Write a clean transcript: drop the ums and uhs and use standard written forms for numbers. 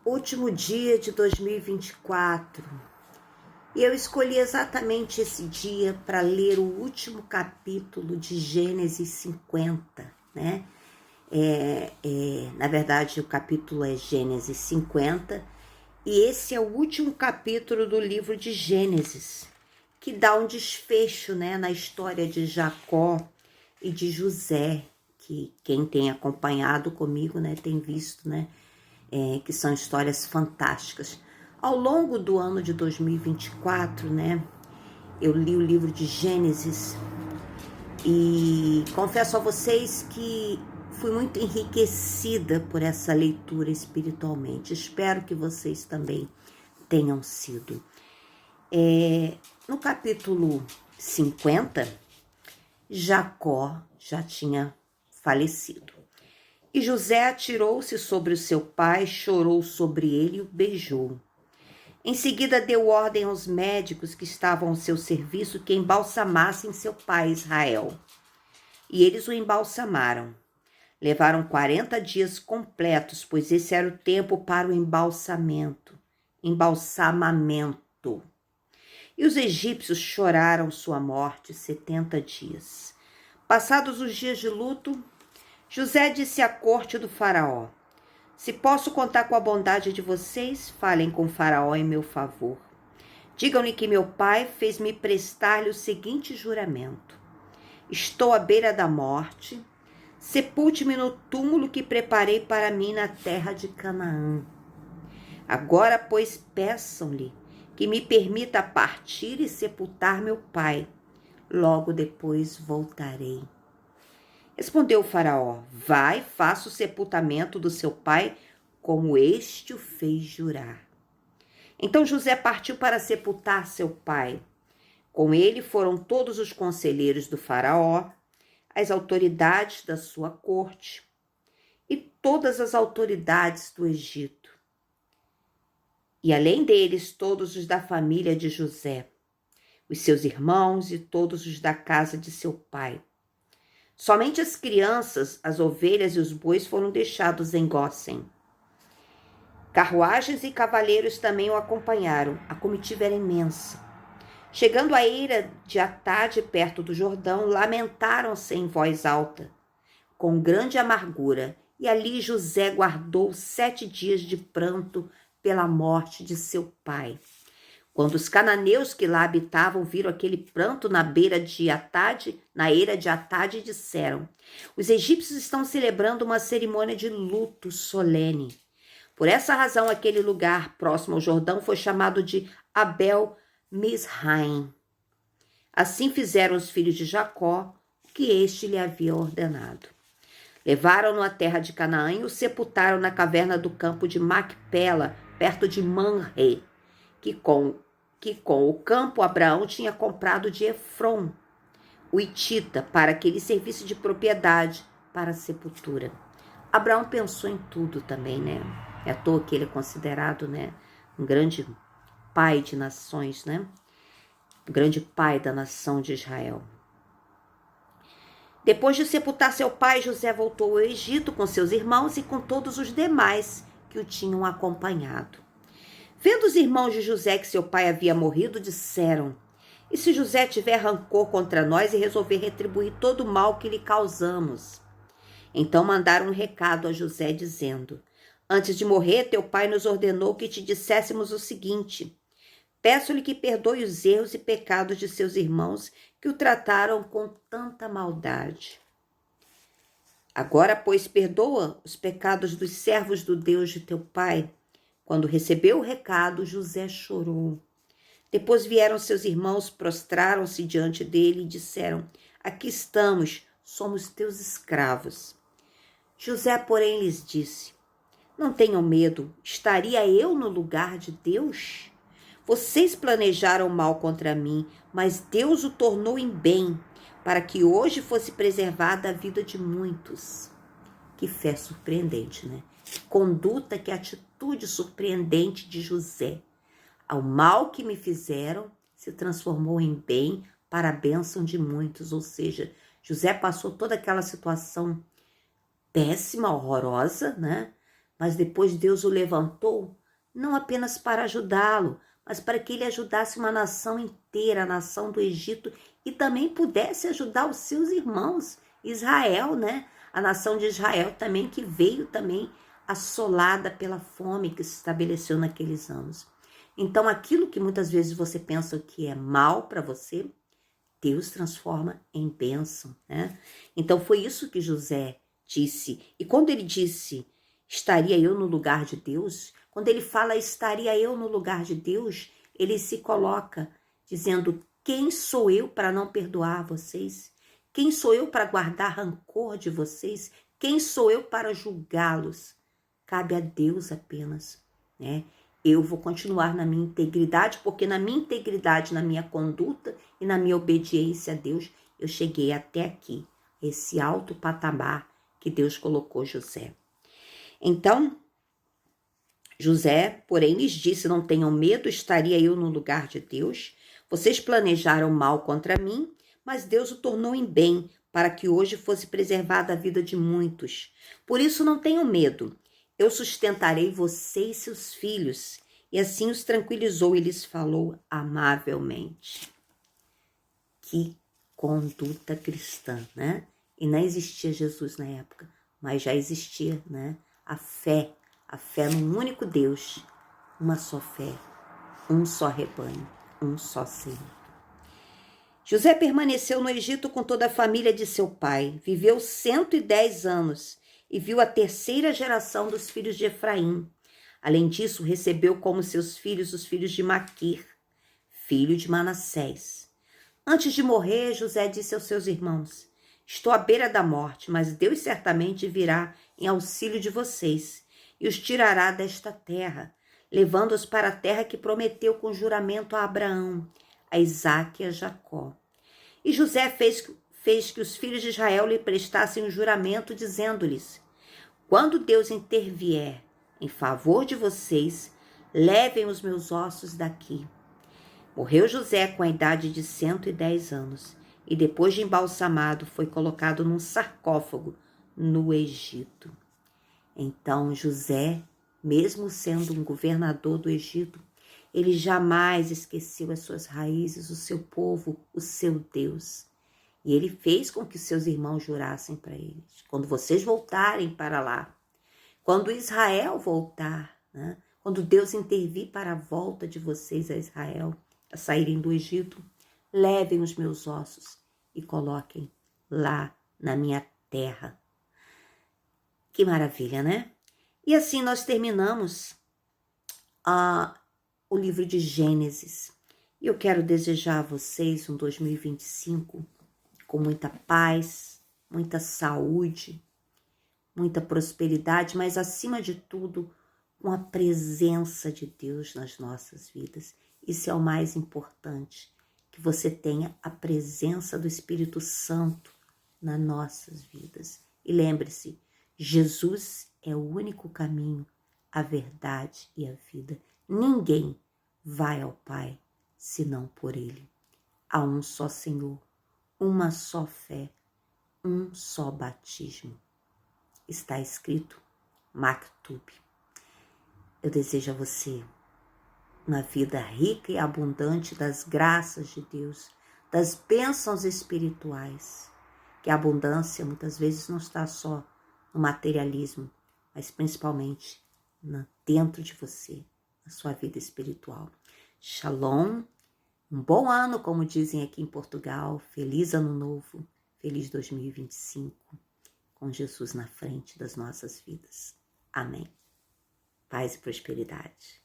Último dia de 2024. E eu escolhi exatamente esse dia para ler o último capítulo de Gênesis 50, né? Na verdade, o capítulo é Gênesis 50, e esse é o último capítulo do livro de Gênesis, que dá um desfecho, né, na história de Jacó e de José, que quem tem acompanhado comigo, né, tem visto, né, que são histórias fantásticas. Ao longo do ano de 2024, né, eu li o livro de Gênesis e confesso a vocês que fui muito enriquecida por essa leitura espiritualmente. Espero que vocês também tenham sido. No capítulo 50, Jacó já tinha falecido. E José atirou-se sobre o seu pai, chorou sobre ele e o beijou. Em seguida deu ordem aos médicos que estavam ao seu serviço que embalsamassem seu pai Israel. E eles o embalsamaram. Levaram 40 dias completos, pois esse era o tempo para o embalsamamento. E os egípcios choraram sua morte 70 dias. Passados os dias de luto, José disse à corte do faraó: se posso contar com a bondade de vocês, falem com o faraó em meu favor. Digam-lhe que meu pai fez-me prestar-lhe o seguinte juramento: estou à beira da morte, sepulte-me no túmulo que preparei para mim na terra de Canaã. Agora, pois, peçam-lhe que me permita partir e sepultar meu pai. Logo depois voltarei. Respondeu o faraó: vai, faça o sepultamento do seu pai, como este o fez jurar. Então José partiu para sepultar seu pai. Com ele foram todos os conselheiros do faraó, as autoridades da sua corte e todas as autoridades do Egito. E além deles, todos os da família de José, os seus irmãos e todos os da casa de seu pai. Somente as crianças, as ovelhas e os bois foram deixados em Gósen. Carruagens e cavaleiros também o acompanharam. A comitiva era imensa. Chegando à eira de Atade, perto do Jordão, lamentaram-se em voz alta, com grande amargura, e ali José guardou 7 dias de pranto pela morte de seu pai. Quando os cananeus que lá habitavam viram aquele pranto na eira de Atade, disseram: os egípcios estão celebrando uma cerimônia de luto solene. Por essa razão, aquele lugar próximo ao Jordão foi chamado de Abel-Misraim. Assim fizeram os filhos de Jacó o que este lhe havia ordenado. Levaram-no à terra de Canaã e o sepultaram na caverna do campo de Macpela, perto de Manre, que com o campo Abraão tinha comprado de Efron, o hitita, para que ele servisse de propriedade para a sepultura. Abraão pensou em tudo também, né? É à toa que ele é considerado, né, um grande pai de nações, né? O grande pai da nação de Israel. Depois de sepultar seu pai, José voltou ao Egito com seus irmãos e com todos os demais que o tinham acompanhado. Vendo os irmãos de José que seu pai havia morrido, disseram: e se José tiver rancor contra nós e resolver retribuir todo o mal que lhe causamos? Então mandaram um recado a José dizendo: antes de morrer, teu pai nos ordenou que te disséssemos o seguinte: peço-lhe que perdoe os erros e pecados de seus irmãos que o trataram com tanta maldade. Agora, pois, perdoa os pecados dos servos do Deus de teu pai. Quando recebeu o recado, José chorou. Depois vieram seus irmãos, prostraram-se diante dele e disseram: aqui estamos, somos teus escravos. José, porém, lhes disse: não tenham medo, estaria eu no lugar de Deus? Vocês planejaram mal contra mim, mas Deus o tornou em bem, para que hoje fosse preservada a vida de muitos. Que fé surpreendente, né? Que conduta, que atitude surpreendente de José. Ao mal que me fizeram, se transformou em bem para a bênção de muitos. Ou seja, José passou toda aquela situação péssima, horrorosa, né? Mas depois Deus o levantou, não apenas para ajudá-lo, mas para que ele ajudasse uma nação inteira, a nação do Egito, e também pudesse ajudar os seus irmãos, Israel, né? A nação de Israel também, que veio também assolada pela fome que se estabeleceu naqueles anos. Então, aquilo que muitas vezes você pensa que é mal para você, Deus transforma em bênção, né? Então, foi isso que José disse. E quando ele disse, estaria eu no lugar de Deus? Quando ele fala, estaria eu no lugar de Deus, ele se coloca dizendo, quem sou eu para não perdoar vocês? Quem sou eu para guardar rancor de vocês? Quem sou eu para julgá-los? Cabe a Deus apenas, né? Eu vou continuar na minha integridade, porque na minha integridade, na minha conduta e na minha obediência a Deus, eu cheguei até aqui, esse alto patamar que Deus colocou José. Então, José, porém, lhes disse, não tenham medo, estaria eu no lugar de Deus. Vocês planejaram mal contra mim, mas Deus o tornou em bem, para que hoje fosse preservada a vida de muitos. Por isso não tenham medo. Eu sustentarei você e seus filhos. E assim os tranquilizou e lhes falou amavelmente. Que conduta cristã, né? E não existia Jesus na época, mas já existia, né? A fé num único Deus, uma só fé, um só rebanho, um só Senhor. José permaneceu no Egito com toda a família de seu pai, viveu 110 anos e viu a terceira geração dos filhos de Efraim. Além disso, recebeu como seus filhos os filhos de Maquir, filho de Manassés. Antes de morrer, José disse aos seus irmãos, estou à beira da morte, mas Deus certamente virá em auxílio de vocês e os tirará desta terra, levando-os para a terra que prometeu com juramento a Abraão, a Isaque e a Jacó. E José fez que os filhos de Israel lhe prestassem um juramento, dizendo-lhes, quando Deus intervier em favor de vocês, levem os meus ossos daqui. Morreu José com a idade de 110 anos e depois de embalsamado foi colocado num sarcófago no Egito. Então José, mesmo sendo um governador do Egito, ele jamais esqueceu as suas raízes, o seu povo, o seu Deus. E ele fez com que seus irmãos jurassem para eles. Quando vocês voltarem para lá, quando Israel voltar, né? Quando Deus intervir para a volta de vocês a Israel, a saírem do Egito, levem os meus ossos e coloquem lá na minha terra. Que maravilha, né? E assim nós terminamos o livro de Gênesis. E eu quero desejar a vocês um 2025 com muita paz, muita saúde, muita prosperidade, mas acima de tudo, com a presença de Deus nas nossas vidas. Isso é o mais importante, que você tenha a presença do Espírito Santo nas nossas vidas. E lembre-se, Jesus é o único caminho, a verdade e a vida. Ninguém vai ao Pai senão por Ele. Há um só Senhor, uma só fé, um só batismo. Está escrito Maktub. Eu desejo a você uma vida rica e abundante das graças de Deus, das bênçãos espirituais. Que a abundância muitas vezes não está só no materialismo, mas principalmente dentro de você, na sua vida espiritual. Shalom, um bom ano, como dizem aqui em Portugal, feliz ano novo, feliz 2025, com Jesus na frente das nossas vidas. Amém. Paz e prosperidade.